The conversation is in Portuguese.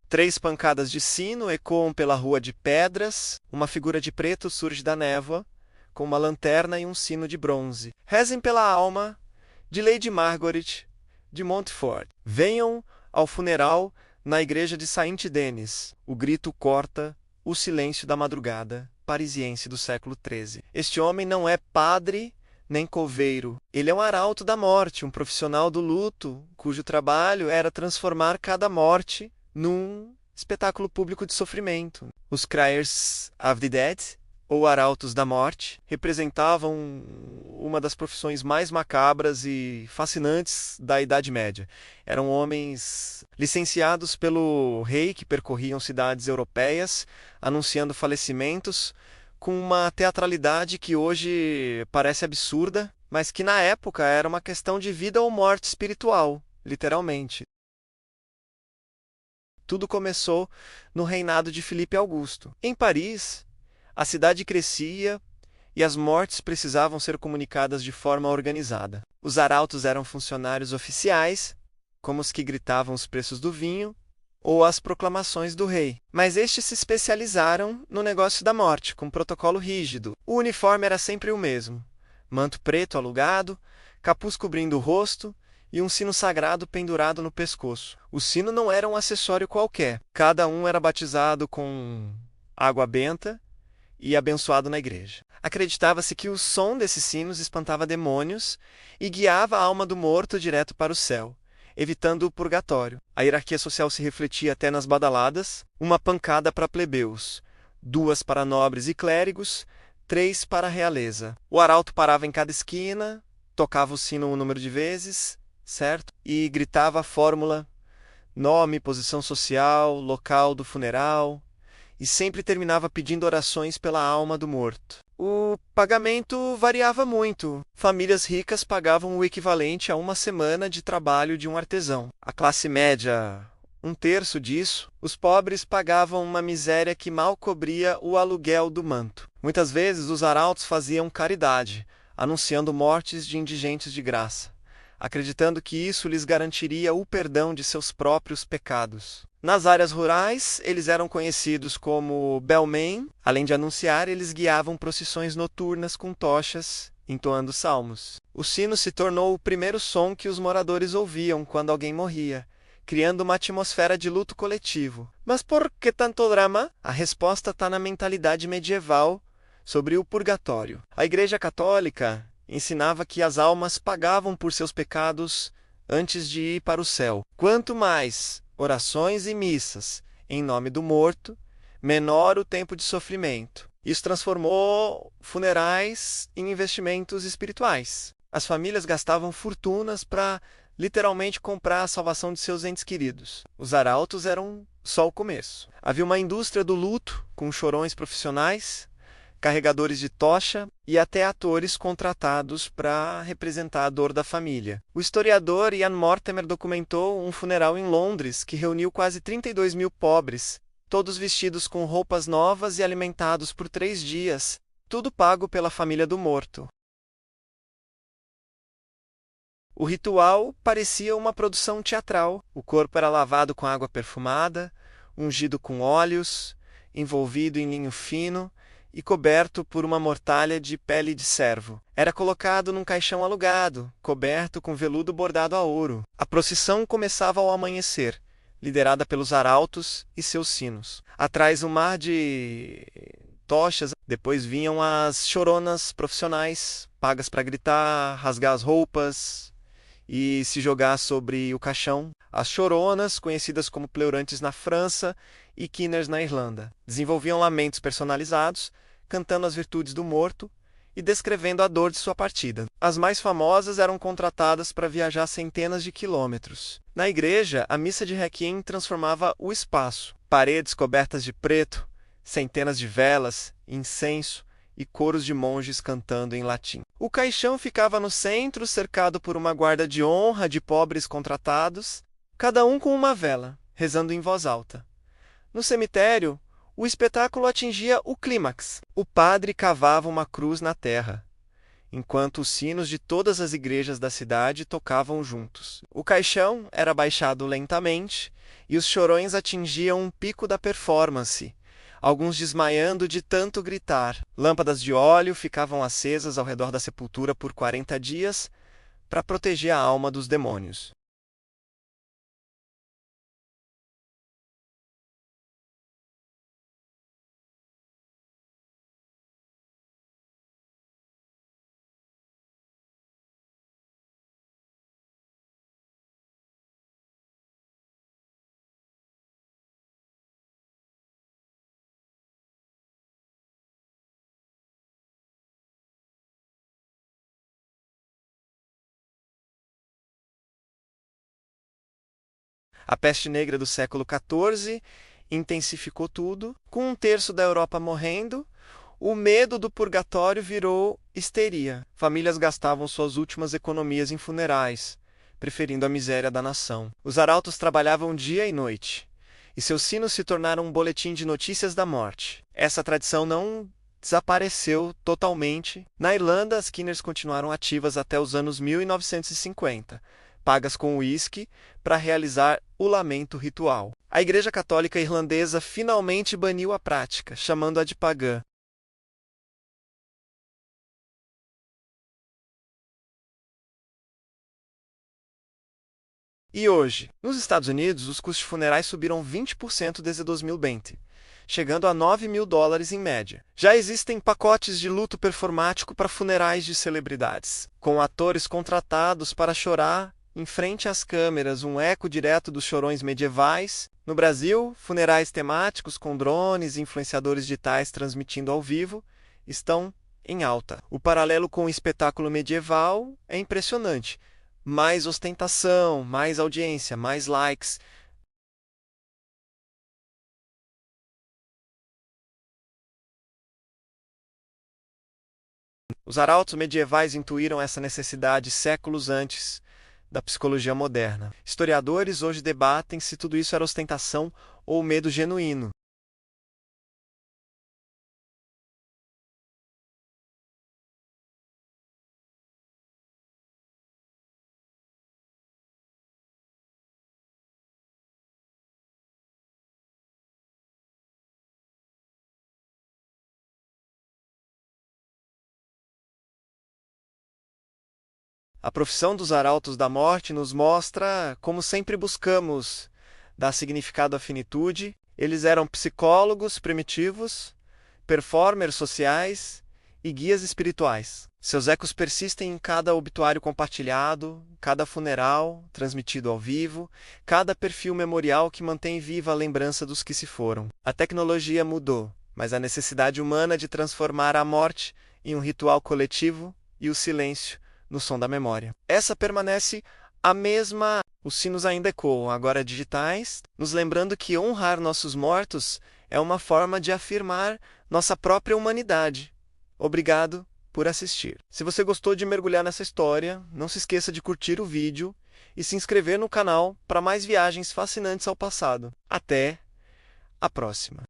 3 pancadas de sino ecoam pela rua de pedras, uma figura de preto surge da névoa, com uma lanterna e um sino de bronze. Rezem pela alma de Lady Margaret de Montfort. Venham ao funeral na igreja de Saint-Denis. O grito corta o silêncio da madrugada parisiense do século XIII. Este homem não é padre nem coveiro. Ele é um arauto da morte, um profissional do luto, cujo trabalho era transformar cada morte num espetáculo público de sofrimento. Os Criers of the Dead, ou arautos da morte, representavam uma das profissões mais macabras e fascinantes da Idade Média. Eram homens licenciados pelo rei que percorriam cidades europeias, anunciando falecimentos, com uma teatralidade que hoje parece absurda, mas que na época era uma questão de vida ou morte espiritual, literalmente. Tudo começou no reinado de Filipe Augusto. Em Paris, a cidade crescia e as mortes precisavam ser comunicadas de forma organizada. Os arautos eram funcionários oficiais, como os que gritavam os preços do vinho ou as proclamações do rei. Mas estes se especializaram no negócio da morte, com protocolo rígido. O uniforme era sempre o mesmo: manto preto alugado, capuz cobrindo o rosto e um sino sagrado pendurado no pescoço. O sino não era um acessório qualquer. Cada um era batizado com água benta e abençoado na igreja. Acreditava-se que o som desses sinos espantava demônios e guiava a alma do morto direto para o céu, evitando o purgatório. A hierarquia social se refletia até nas badaladas: uma pancada para plebeus, 2 para nobres e clérigos, 3 para a realeza. O arauto parava em cada esquina, tocava o sino um número de vezes, certo? E gritava a fórmula: nome, posição social, local do funeral, e sempre terminava pedindo orações pela alma do morto. O pagamento variava muito. Famílias ricas pagavam o equivalente a uma semana de trabalho de um artesão. A classe média, 1/3 disso. Os pobres pagavam uma miséria que mal cobria o aluguel do manto. Muitas vezes os arautos faziam caridade, anunciando mortes de indigentes de graça, acreditando que isso lhes garantiria o perdão de seus próprios pecados. Nas áreas rurais, eles eram conhecidos como bellmen. Além de anunciar, eles guiavam procissões noturnas com tochas, entoando salmos. O sino se tornou o primeiro som que os moradores ouviam quando alguém morria, criando uma atmosfera de luto coletivo. Mas por que tanto drama? A resposta está na mentalidade medieval sobre o purgatório. A Igreja Católica ensinava que as almas pagavam por seus pecados antes de ir para o céu. Quanto mais orações e missas em nome do morto, menor o tempo de sofrimento. Isso transformou funerais em investimentos espirituais. As famílias gastavam fortunas para literalmente comprar a salvação de seus entes queridos. Os arautos eram só o começo. Havia uma indústria do luto, com chorões profissionais, carregadores de tocha e até atores contratados para representar a dor da família. O historiador Ian Mortimer documentou um funeral em Londres que reuniu quase 32 mil pobres, todos vestidos com roupas novas e alimentados por 3 dias, tudo pago pela família do morto. O ritual parecia uma produção teatral. O corpo era lavado com água perfumada, ungido com óleos, envolvido em linho fino e coberto por uma mortalha de pele de cervo. Era colocado num caixão alugado, coberto com veludo bordado a ouro. A procissão começava ao amanhecer, liderada pelos arautos e seus sinos. Atrás um mar de tochas, depois vinham as choronas profissionais, pagas para gritar, rasgar as roupas e se jogar sobre o caixão. As choronas, conhecidas como pleurantes na França e Kinners na Irlanda, desenvolviam lamentos personalizados, cantando as virtudes do morto e descrevendo a dor de sua partida. As mais famosas eram contratadas para viajar centenas de quilômetros. Na igreja, a missa de requiem transformava o espaço. Paredes cobertas de preto, centenas de velas, incenso e coros de monges cantando em latim. O caixão ficava no centro, cercado por uma guarda de honra de pobres contratados, cada um com uma vela, rezando em voz alta. No cemitério, o espetáculo atingia o clímax. O padre cavava uma cruz na terra enquanto os sinos de todas as igrejas da cidade tocavam juntos. O caixão era baixado lentamente e os chorões atingiam um pico da performance, alguns desmaiando de tanto gritar. Lâmpadas de óleo ficavam acesas ao redor da sepultura por 40 dias para proteger a alma dos demônios. A peste negra do século XIV intensificou tudo. Com um terço da Europa morrendo, o medo do purgatório virou histeria. Famílias gastavam suas últimas economias em funerais, preferindo a miséria da nação. Os arautos trabalhavam dia e noite, e seus sinos se tornaram um boletim de notícias da morte. Essa tradição não desapareceu totalmente. Na Irlanda, as Quinners continuaram ativas até os anos 1950, pagas com uísque para realizar o lamento ritual. A Igreja Católica Irlandesa finalmente baniu a prática, chamando-a de pagã. E hoje, nos Estados Unidos, os custos funerais subiram 20% desde 2020, chegando a $9.000 em média. Já existem pacotes de luto performático para funerais de celebridades, com atores contratados para chorar em frente às câmeras, um eco direto dos chorões medievais. No Brasil, funerais temáticos com drones e influenciadores digitais transmitindo ao vivo estão em alta. O paralelo com o espetáculo medieval é impressionante. Mais ostentação, mais audiência, mais likes. Os arautos medievais intuíram essa necessidade séculos antes da psicologia moderna. Historiadores hoje debatem se tudo isso era ostentação ou medo genuíno. A profissão dos arautos da morte nos mostra como sempre buscamos dar significado à finitude. Eles eram psicólogos primitivos, performers sociais e guias espirituais. Seus ecos persistem em cada obituário compartilhado, cada funeral transmitido ao vivo, cada perfil memorial que mantém viva a lembrança dos que se foram. A tecnologia mudou, mas a necessidade humana de transformar a morte em um ritual coletivo e o silêncio no som da memória. Essa permanece a mesma. Os sinos ainda ecoam, agora digitais, nos lembrando que honrar nossos mortos é uma forma de afirmar nossa própria humanidade. Obrigado por assistir. Se você gostou de mergulhar nessa história, não se esqueça de curtir o vídeo e se inscrever no canal para mais viagens fascinantes ao passado. Até a próxima!